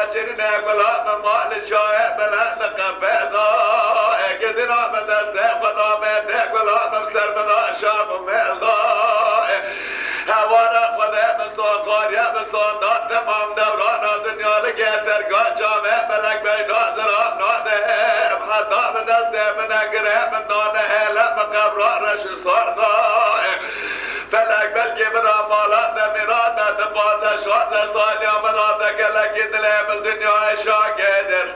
باچری نگلا مال شاه بلند قبضا اگه آمد از خدا به نگلا سر بدا شام ملدا هوارا خدا بسان قاریا بسان داد تمام دوران دنیا لگتر جامعه ملک بینا درام ناده حتی به دست من اگره من نانه هلم قبرا رش ساردا فلک بلگی برا مالات نمیراد نتباد شاد سالی آمداد کلکی دلیم دنیا شاگدر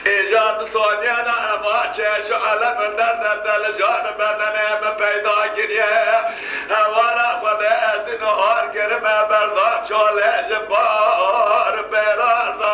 ایجاد سونیانا اما چشو علم در دل جان بدن ام پیدا گریه هوارا خود از این هار کرمه بردام چالش بار براردا